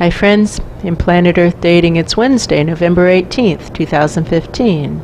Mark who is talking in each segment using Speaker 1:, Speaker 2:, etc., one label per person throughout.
Speaker 1: Hi friends, in Planet Earth Dating, it's Wednesday, November 18th, 2015.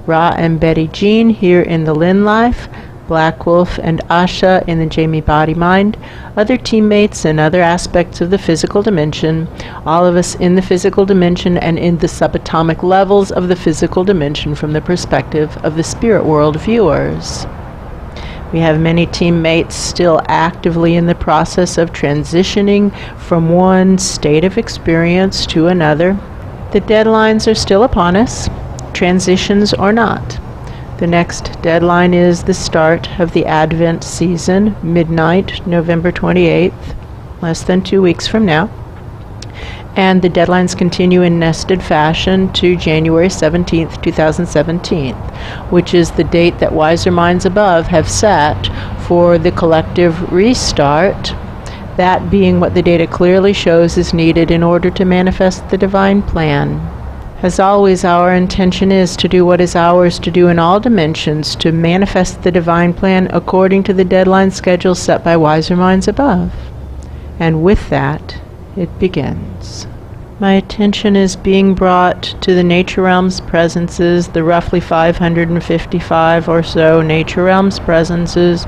Speaker 1: Ra and Betty Jean here in the Lynn Life, Black Wolf and Asha in the Lynn-Body-Mind, other teammates and other aspects of the physical dimension, all of us in the physical dimension and in the subatomic levels of the physical dimension from the perspective of the spirit world viewers. We have many teammates still actively in the process of transitioning from one state of experience to another. The deadlines are still upon us, transitions or not. The next deadline is the start of the Advent season, midnight, November 28th, less than 2 weeks from now. And the deadlines continue in nested fashion to January 17th, 2017, which is the date that wiser minds above have set for the collective restart, that being what the data clearly shows is needed in order to manifest the divine plan. As always, our intention is to do what is ours to do in all dimensions, to manifest the divine plan according to the deadline schedule set by wiser minds above. And with that, it begins. My attention is being brought to the nature realms presences, the roughly 555 or so nature realms presences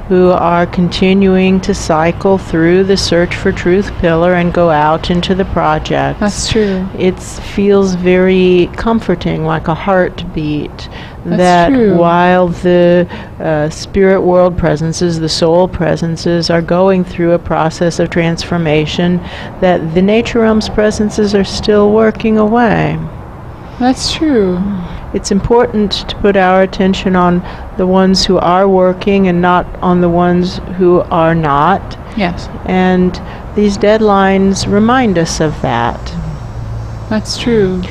Speaker 1: who are continuing to cycle through the search for truth pillar and go out into the project.
Speaker 2: That's true.
Speaker 1: It feels very comforting, like a heartbeat.
Speaker 2: That's true.
Speaker 1: While the spirit world presences, the soul presences are going through a process of transformation, that the nature realms presences are still working away.
Speaker 2: That's true.
Speaker 1: It's important to put our attention on the ones who are working and not on the ones who are not.
Speaker 2: Yes.
Speaker 1: And these deadlines remind us of that.
Speaker 2: That's true.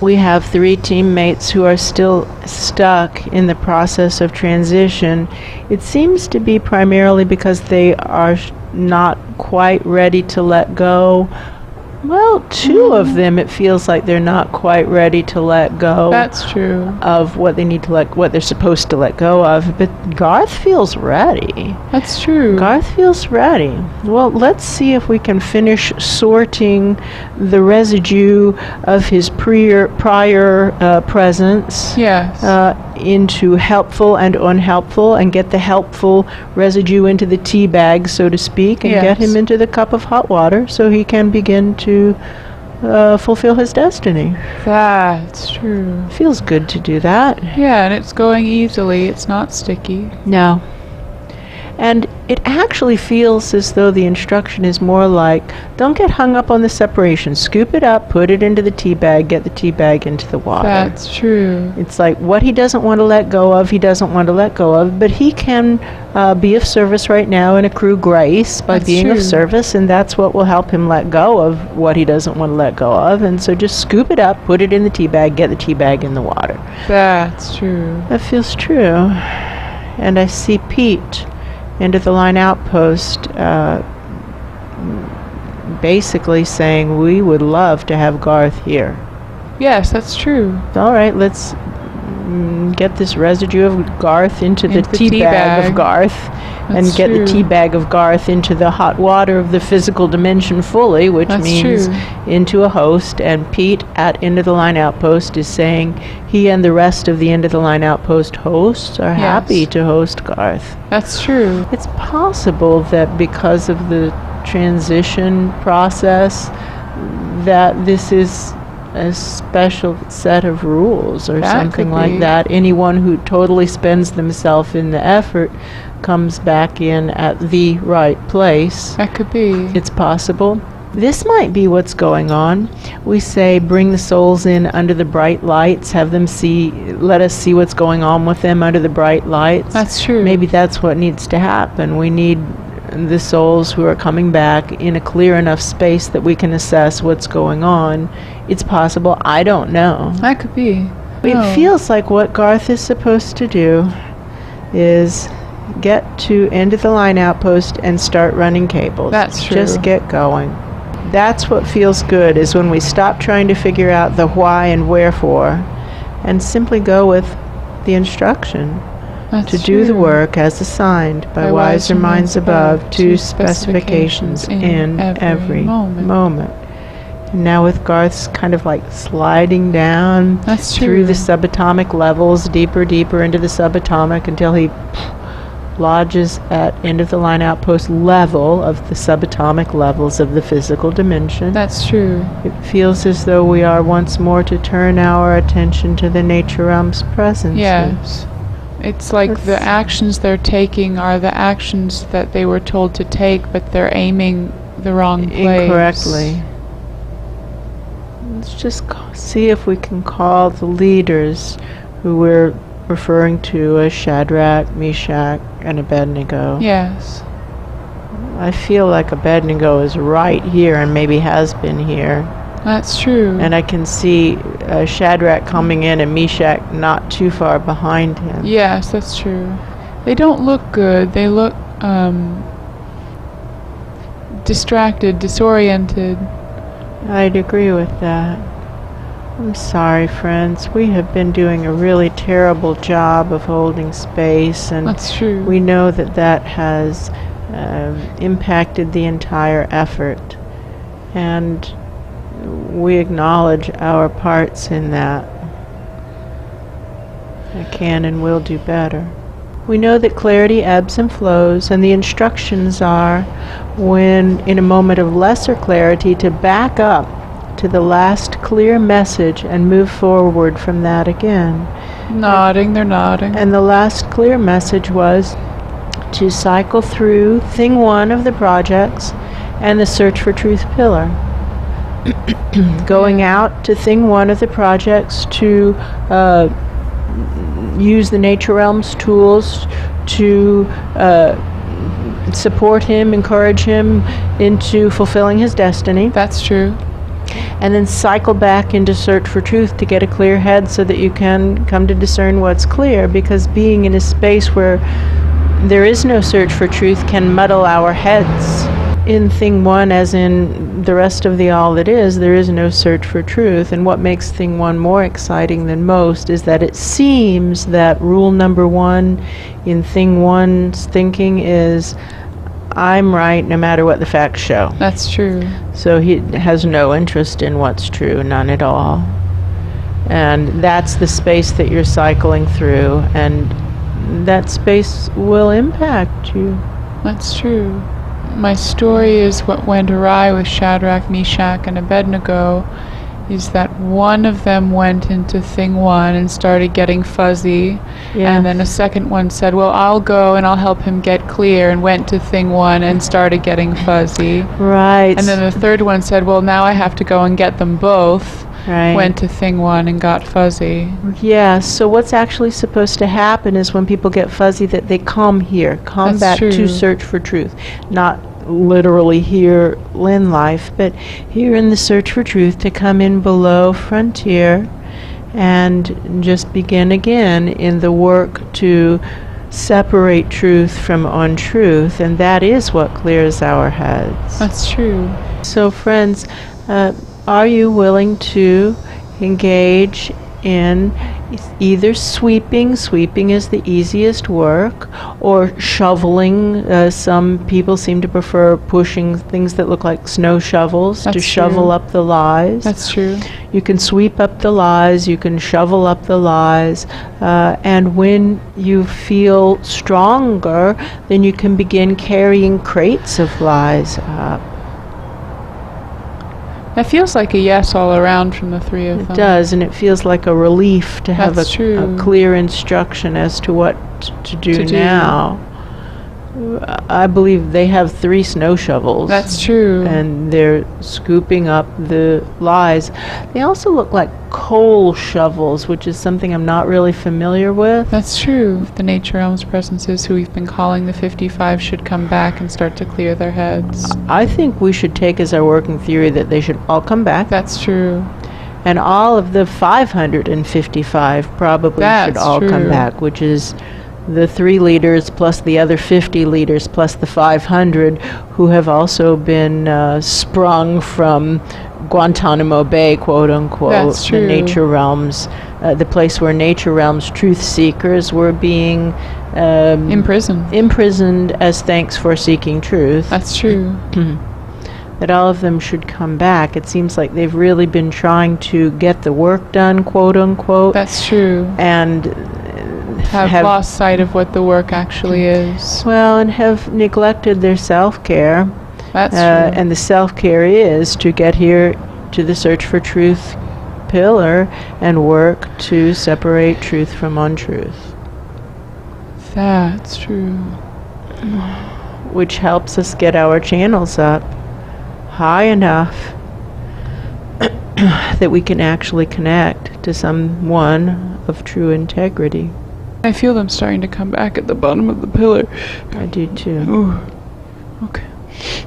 Speaker 1: We have 3 teammates who are still stuck in the process of transition. It seems to be primarily because they are not quite ready to let go. Well, 2 of them, it feels like they're not quite ready to let go.
Speaker 2: That's true.
Speaker 1: Of what they need to what they're supposed to let go of. But Garth feels ready.
Speaker 2: That's true.
Speaker 1: Garth feels ready. Well, let's see if we can finish sorting the residue of his prior presence.
Speaker 2: Yes.
Speaker 1: Into helpful and unhelpful, and get the helpful residue into the tea bag, so to speak, and
Speaker 2: Yes.
Speaker 1: get him into the cup of hot water so he can begin to fulfill his destiny.
Speaker 2: That's true.
Speaker 1: Feels good to do that.
Speaker 2: Yeah, and it's going easily. It's not sticky.
Speaker 1: No. And it actually feels as though the instruction is more like, don't get hung up on the separation. Scoop it up, put it into the tea bag, get the tea bag into the water.
Speaker 2: That's true.
Speaker 1: It's like what he doesn't want to let go of, he doesn't want to let go of, but he can be of service right now and accrue grace by
Speaker 2: That's
Speaker 1: being
Speaker 2: true.
Speaker 1: of service, and that's what will help him let go of what he doesn't want to let go of. And so just scoop it up, put it in the tea bag, get the tea bag in the water.
Speaker 2: That's true.
Speaker 1: That feels true. And I see Pete into the line outpost basically saying, we would love to have Garth here.
Speaker 2: Yes, that's true.
Speaker 1: All right, let's get this residue of Garth into the tea bag of Garth, and
Speaker 2: That's
Speaker 1: get
Speaker 2: true.
Speaker 1: the tea bag of Garth into the hot water of the physical dimension fully, which
Speaker 2: That's
Speaker 1: means
Speaker 2: true.
Speaker 1: into a host. And Pete at End of the Line Outpost is saying he and the rest of the End of the Line Outpost hosts are happy to host Garth.
Speaker 2: That's true.
Speaker 1: It's possible that because of the transition process, that this is a special set of rules or
Speaker 2: That
Speaker 1: something
Speaker 2: could
Speaker 1: like
Speaker 2: be.
Speaker 1: that. Anyone who totally spends themselves in the effort comes back in at the right place.
Speaker 2: That could be.
Speaker 1: It's possible. This might be what's going on. We say bring the souls in under the bright lights, have them let us see what's going on with them under the bright lights.
Speaker 2: That's true.
Speaker 1: Maybe that's what needs to happen. We need the souls who are coming back in a clear enough space that we can assess what's going on. It's possible. I don't know.
Speaker 2: That could be.
Speaker 1: It feels like what Garth is supposed to do is get to End of the Line Outpost and start running cables.
Speaker 2: That's true.
Speaker 1: Just get going. That's what feels good, is when we stop trying to figure out the why and wherefore and simply go with the instruction.
Speaker 2: That's
Speaker 1: to do the
Speaker 2: true.
Speaker 1: work as assigned by wiser minds above to specifications in every moment. And now with Garth's kind of like sliding down
Speaker 2: That's
Speaker 1: through
Speaker 2: true.
Speaker 1: the subatomic levels, deeper into the subatomic until he lodges at end of the line outpost level of the subatomic levels of the physical dimension.
Speaker 2: That's true.
Speaker 1: It feels as though we are once more to turn our attention to the nature realm's presence.
Speaker 2: Yes. It's like the actions they're taking are the actions that they were told to take, but they're aiming the wrong place.
Speaker 1: Incorrectly. Let's just see if we can call the leaders who we're referring to as Shadrach, Meshach, and Abednego.
Speaker 2: Yes.
Speaker 1: I feel like Abednego is right here and maybe has been here.
Speaker 2: That's true.
Speaker 1: And I can see Shadrach coming in and Meshach not too far behind him.
Speaker 2: Yes, that's true. They don't look good. They look distracted, disoriented.
Speaker 1: I'd agree with that. I'm sorry, friends. We have been doing a really terrible job of holding space, and
Speaker 2: That's true.
Speaker 1: we know that that has impacted the entire effort. And we acknowledge our parts in that. I can and will do better. We know that clarity ebbs and flows, and the instructions are, when in a moment of lesser clarity, to back up to the last clear message and move forward from that again.
Speaker 2: Nodding, they're nodding.
Speaker 1: And the last clear message was to cycle through thing one of the projects and the search for truth pillar. Going out to thing one of the projects to use the nature realm's tools to support him, encourage him into fulfilling his destiny.
Speaker 2: That's true.
Speaker 1: And then cycle back into search for truth to get a clear head so that you can come to discern what's clear, because being in a space where there is no search for truth can muddle our heads. In thing one, as in the rest of the all that is, there is no search for truth. And what makes thing one more exciting than most is that it seems that rule number one in thing one's thinking is, I'm right no matter what the facts show.
Speaker 2: That's true.
Speaker 1: So he has no interest in what's true, none at all. And that's the space that you're cycling through, and that space will impact you.
Speaker 2: That's true. My story is what went awry with Shadrach, Meshach, and Abednego is that one of them went into thing one and started getting fuzzy, and then a second one said, well, I'll go and I'll help him get clear, and went to thing one and started getting fuzzy.
Speaker 1: Right.
Speaker 2: And then the third one said, well, now I have to go and get them both.
Speaker 1: Right.
Speaker 2: Went to thing one and got fuzzy.
Speaker 1: Yeah, so what's actually supposed to happen is when people get fuzzy that they come here, come
Speaker 2: That's
Speaker 1: back
Speaker 2: true.
Speaker 1: to search for truth. Not literally here Lynn life, but here in the search for truth, to come in below frontier and just begin again in the work to separate truth from untruth, and that is what clears our heads.
Speaker 2: That's true.
Speaker 1: So friends, are you willing to engage in either sweeping is the easiest work, or shoveling? Some people seem to prefer pushing things that look like snow shovels to shovel up the lies.
Speaker 2: That's true.
Speaker 1: You can sweep up the lies, you can shovel up the lies, and when you feel stronger, then you can begin carrying crates of lies up.
Speaker 2: That feels like a yes all around from the three of them.
Speaker 1: It does, and it feels like a relief to have a clear instruction as to what to do now. I believe they have 3 snow shovels.
Speaker 2: That's true.
Speaker 1: And they're scooping up the lies. They also look like coal shovels, which is something I'm not really familiar with.
Speaker 2: That's true. The nature realm's presences, who we've been calling the 55, should come back and start to clear their heads.
Speaker 1: I think we should take as our working theory that they should all come back.
Speaker 2: That's true.
Speaker 1: And all of the 555 probably should all come back, which is the 3 leaders plus the other 50 leaders plus the 500 who have also been sprung from Guantanamo Bay, quote unquote,
Speaker 2: That's true.
Speaker 1: the nature realms, the place where nature realms truth seekers were being imprisoned as thanks for seeking truth.
Speaker 2: That's true.
Speaker 1: That all of them should come back. It seems like they've really been trying to get the work done, quote unquote.
Speaker 2: That's true.
Speaker 1: And
Speaker 2: have lost sight of what the work actually is.
Speaker 1: Well, and have neglected their self-care.
Speaker 2: That's true.
Speaker 1: And the self-care is to get here to the Search for Truth pillar and work to separate truth from untruth.
Speaker 2: That's true.
Speaker 1: Which helps us get our channels up high enough that we can actually connect to someone of true integrity.
Speaker 2: I feel them starting to come back at the bottom of the pillar.
Speaker 1: I do too.
Speaker 2: Ooh. Okay.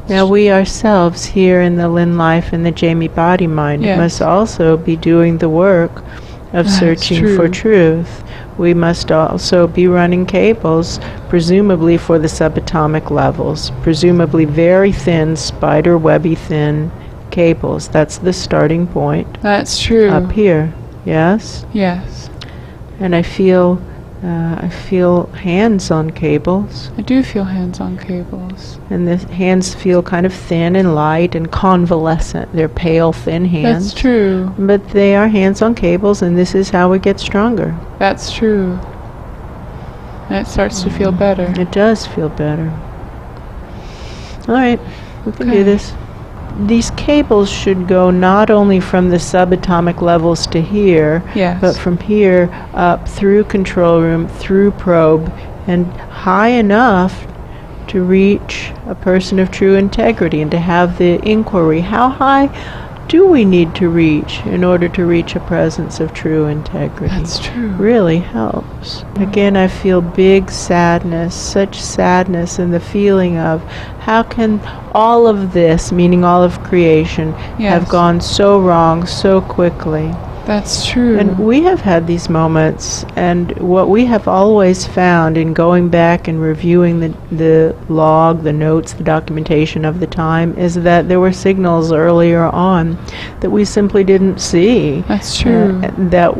Speaker 1: Now we ourselves here in the Lynn Life and the Jamie-Body-Mind must also be doing the work of searching for truth. We must also be running cables, presumably for the subatomic levels, presumably very thin, spider webby thin cables. That's the starting point.
Speaker 2: That's true.
Speaker 1: Up here, yes?
Speaker 2: Yes.
Speaker 1: And I feel hands on cables.
Speaker 2: I do feel hands on cables.
Speaker 1: And the hands feel kind of thin and light and convalescent. They're pale, thin hands.
Speaker 2: That's true.
Speaker 1: But they are hands on cables, and this is how we get stronger.
Speaker 2: That's true. And it starts to feel better.
Speaker 1: It does feel better. All right, we can do this. These cables should go not only from the subatomic levels to here, but from here up through control room, through probe, and high enough to reach a person of true integrity and to have the inquiry. How high do we need to reach in order to reach a presence of true integrity?
Speaker 2: That's true.
Speaker 1: Really helps. Again, I feel big sadness, such sadness in the feeling of how can all of this, meaning all of creation, have gone so wrong so quickly.
Speaker 2: That's true.
Speaker 1: And we have had these moments, and what we have always found in going back and reviewing the log, the notes, the documentation of the time, is that there were signals earlier on that we simply didn't see.
Speaker 2: That's true.
Speaker 1: That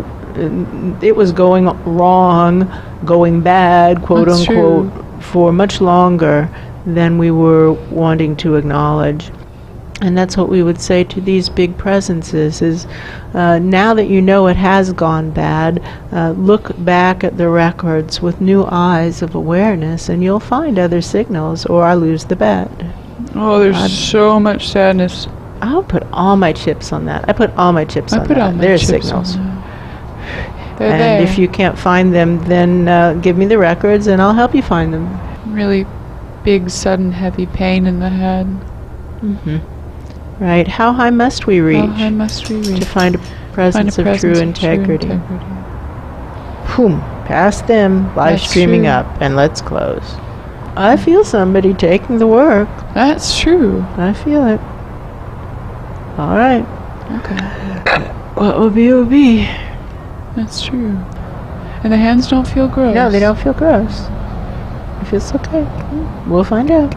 Speaker 1: it was going wrong, going bad, quote unquote, for much longer than we were wanting to acknowledge. And that's what we would say to these big presences is, now that you know it has gone bad, look back at the records with new eyes of awareness and you'll find other signals, or I lose the bet.
Speaker 2: Oh, there's so much sadness.
Speaker 1: I'll put all my chips on that. I put all my chips on that. There's signals.
Speaker 2: They're
Speaker 1: and
Speaker 2: there.
Speaker 1: if you can't find them, then give me the records and I'll help you find them.
Speaker 2: Really big, sudden, heavy pain in the head.
Speaker 1: Mm-hmm. Right. How high must we reach?
Speaker 2: How high must we reach
Speaker 1: to find a presence of true integrity? Boom. Past them, live streaming up, and let's close. I feel somebody taking the work.
Speaker 2: That's true.
Speaker 1: I feel it. All right.
Speaker 2: Okay.
Speaker 1: What will be.
Speaker 2: That's true. And the hands don't feel gross.
Speaker 1: No, they don't feel gross. It feels okay. We'll find out.